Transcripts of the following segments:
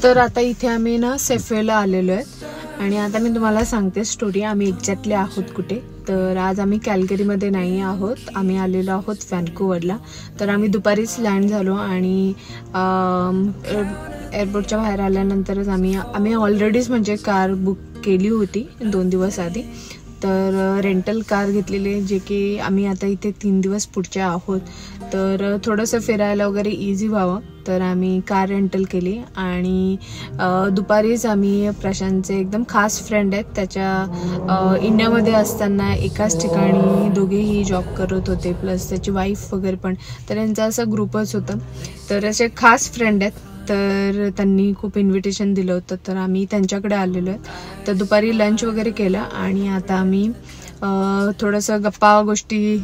तर आता इथे आम्ही ना सेफवेला आलेलो आहे आणि आता मी तुम्हाला सांगते स्टोरी. आम्ही एक्झॅक्टली आहोत कुठे. तर आज आम्ही कॅल्गरीमध्ये नाही आहोत, आम्ही आलेलो आहोत व्हॅन्कुव्हरला. तर आम्ही दुपारीच लँड झालो आणि एअरपोर्टच्या बाहेर आल्यानंतरच आम्ही ऑलरेडीच म्हणजे कार बुक केली होती 2 दिवस आधी. तर रेंटल कार घेतलेली जे की आम्ही आता इथे 3 दिवस पुढचे आहोत. तर थोडंसं फिरायला वगैरे इझी व्हावं तर आम्ही कार रेंटल केली. आणि दुपारीच आम्ही प्रशांतचे एकदम खास फ्रेंड आहेत, त्याच्या इंडियामध्ये असताना एकाच ठिकाणी दोघेही जॉब करत होते, प्लस त्याची वाईफ वगैरे पण. तर यांचा असा ग्रुपच होता. तर असे खास फ्रेंड आहेत. तर त्यांनी खूप इन्व्हिटेशन दिलं होतं, तर आम्ही त्यांच्याकडे आलेलो आहेत. तर दुपारी लंच वगैरे केलं आणि आता आम्ही थोडंसं गप्पा गोष्टी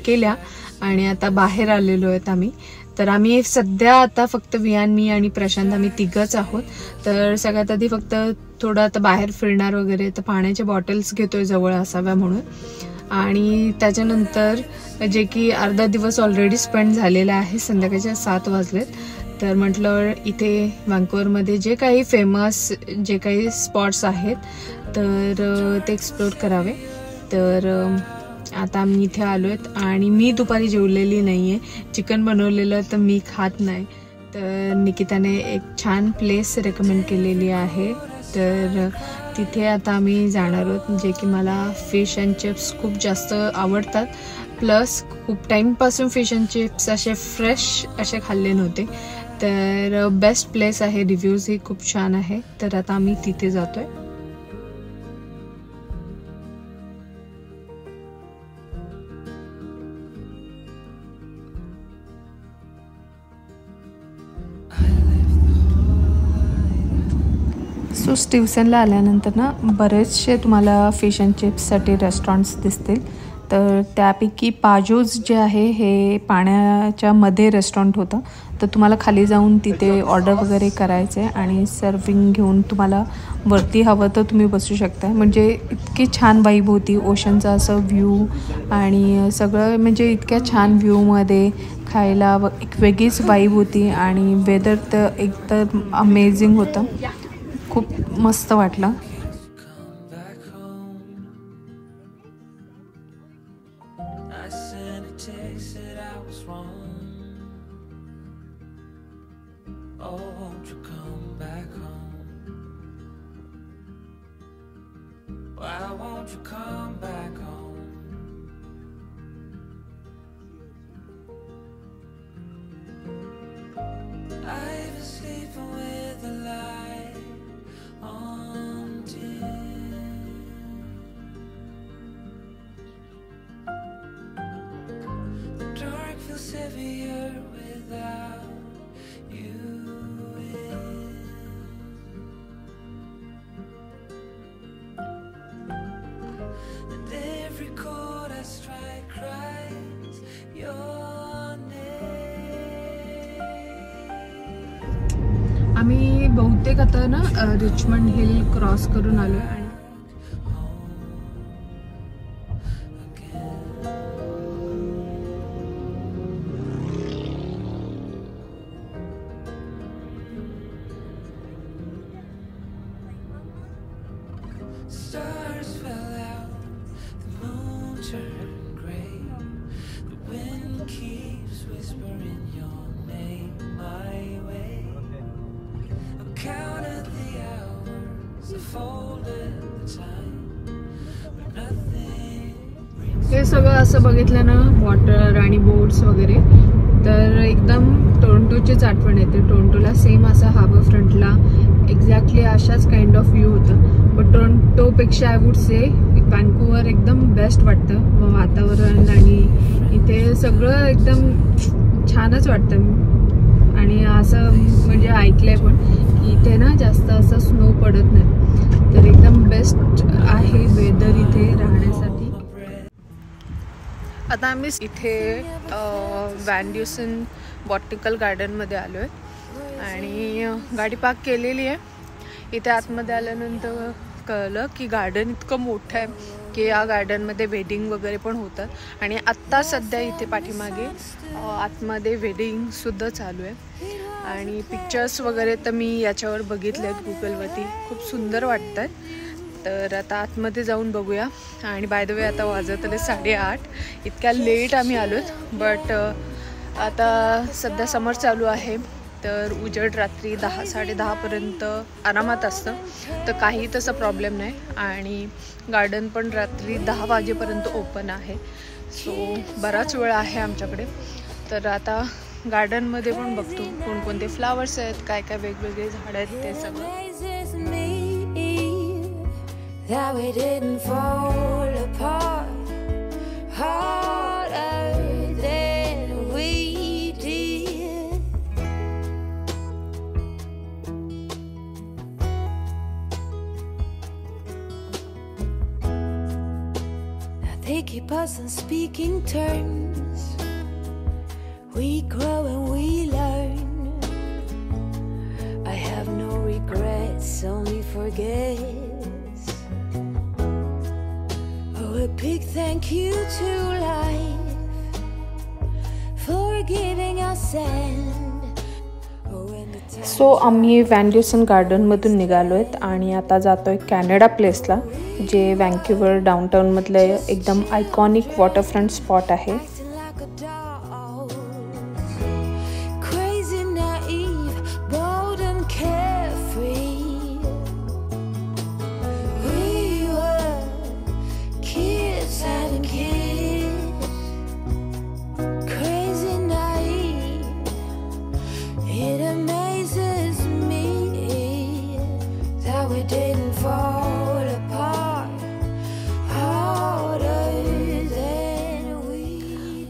केल्या आणि आता बाहेर आलेलो आहेत आम्ही. तर आम्ही सध्या आता फक्त वियान, मी आणि प्रशांत आम्ही तिघच आहोत. तर सगळ्यात आधी फक्त थोडं आता बाहेर फिरणार वगैरे, तर पाण्याच्या बॉटल्स घेतोय जवळ असाव्या म्हणून. आणि त्याच्यानंतर जे की अर्धा दिवस ऑलरेडी स्पेंड झालेला आहे, संध्याकाळच्या 7 वाजलेत. तर म्हटलं इथे व्हॅन्कुव्हरमध्ये जे काही फेमस जे काही स्पॉट्स आहेत तर ते एक्सप्लोर करावे. तर आता आम्ही इथे आलो आहेत आणि मी दुपारी जेवलेली नाही आहे. चिकन बनवलेलं तर मी खात नाही. तर निकिताने एक छान प्लेस रेकमेंड केलेली आहे, तर तिथे आता आम्ही जाणार आहोत. जे की मला फिश अँड चिप्स खूप जास्त आवडतात, प्लस खूप टाईमपासून फिश अँड चिप्स असे फ्रेश असे खाल्ले नव्हते. तर बेस्ट प्लेस आहे, रिव्ह्यूजही खूप छान आहे. तर आता आम्ही तिथे जातोय. सो स्टीव्हसनला आल्यानंतर ना बरेचसे तुम्हाला फिश अँड चिप्ससाठी रेस्टॉरंट्स दिसतील. तर त्यापैकी पाजोज जे आहे हे पाण्याच्या मध्ये रेस्टॉरंट होतं. तर तुम्हाला खाली जाऊन तिथे ऑर्डर वगैरे करायचं आहे आणि सर्विंग घेऊन तुम्हाला वरती हवं तर तुम्ही बसू शकता. म्हणजे इतकी छान वाईब होती, ओशनचा असं व्ह्यू आणि सगळं म्हणजे इतक्या छान व्ह्यूमध्ये खायला एक वेगळीच वाईब होती. आणि वेदर तर एकदम अमेझिंग होतं, खूप मस्त वाटलं. आम्ही बहुतेक आता ना रिचमंड हिल क्रॉस करून आलो आहे. हे सगळं असं बघितलं ना, वॉटर आणि बोट्स वगैरे, तर एकदम टोरंटोचीच आठवण येते. टोरंटोला सेम असा हार्बर फ्रंटला एक्झॅक्टली अशाच काइंड ऑफ व्ह्यू होतं. पण टोरंटोपेक्षा आय वुड से व्हॅन्कुव्हर एकदम बेस्ट वाटतं. वातावरण आणि इथे सगळं एकदम छानच वाटतं. आणि असं म्हणजे ऐकलंय पण की इथे ना जास्त असं स्नो पडत नाही, तर एकदम बेस्ट आहे वेदर इथे राहण्यासाठी. आता आम्ही इथे व्हॅन ड्युसन बॉटनिकल गार्डनमध्ये आलो आहे. आणि गाडी पार्क केलेली आहे. इथे आतमध्ये आल्यानंतर कळलं की गार्डन इतकं मोठं आहे की या गार्डनमध्ये वेडिंग वगैरे पण होतात आणि आत्ता सध्या इथे पाठीमागे आतमध्ये वेडिंगसुद्धा चालू आहे. आणि पिक्चर्स वगैरे तर मी याच्यावर बघितले आहेत गुगलवरती, खूप सुंदर वाटतात. तर आता आतमध्ये जाऊन बघूया. आणि बाय द वे आता वाजत आले 8:30. इतक्या लेट आम्ही आलोत. बट आता सध्या समर चालू आहे तर उजेड रात्री 10-10:30पर्यंत आरामात असतं, तर काही तसा प्रॉब्लेम नाही. आणि गार्डन पण रात्री 10 वाजेपर्यंत ओपन आहे. सो बराच वेळ आहे आमच्याकडे. तर आता गार्डनमध्ये पण बघतो कोणकोणते फ्लावर्स आहेत, काय काय वेगवेगळे झाडं आहेत ते सगळं. They keep us on speaking terms. We grow and we learn. I have no regrets, only forgets. Oh, a big thank you to life for giving us sand. So आम्ही व्हॅन ड्युसन गार्डनमधून निघालो आहेत आणि आता जातो आहे कॅनडा प्लेसला, जे वँक्युव्हर डाऊनटाऊनमधलं एकदम iconic waterfront spot आहे.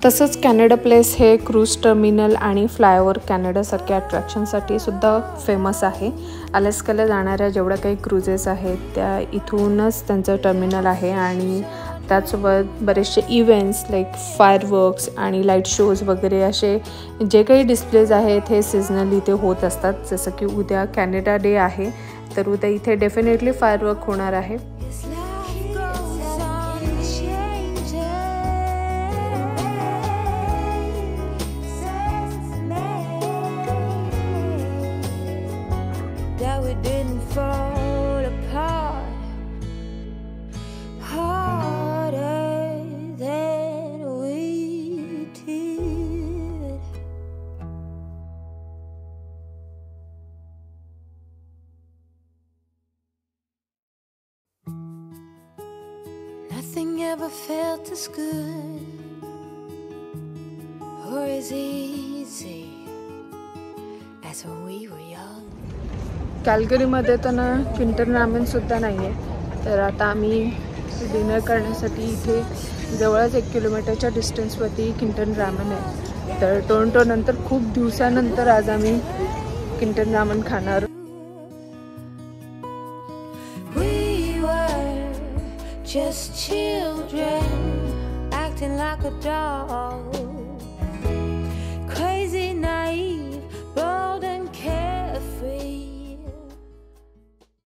तसंच कॅनडा प्लेस हे क्रूज टर्मिनल आणि फ्लायओव्हर कॅनडासारख्या अट्रॅक्शनसाठी सुद्धा फेमस आहे. अलास्काला जाणाऱ्या जेवढ्या काही क्रूजेस आहेत त्या इथूनच त्यांचं टर्मिनल आहे. आणि त्याचसोबत बरेचसे इव्हेंट्स लाईक फायरवर्क्स आणि लाईट शोज वगैरे असे जे काही डिस्प्लेज आहेत हे सिजनली इथे होत असतात. जसं की उद्या कॅनडा डे आहे तर उद्या इथे डेफिनेटली फायरवर्क होणार आहे. Nothing ever felt as good or as easy as when we were young. कॅल्गरीमध्ये तर ना किंटन रामेन सुद्धा नाही आहे. तर आता आम्ही डिनर करण्यासाठी इथे जवळच 1 किलोमीटरच्या डिस्टन्सवरती किंटन रामेन आहे. तर टोरंटो नंतर खूप दिवसानंतर आज आम्ही किंटन रामेन खाणार. Just children acting like a dog.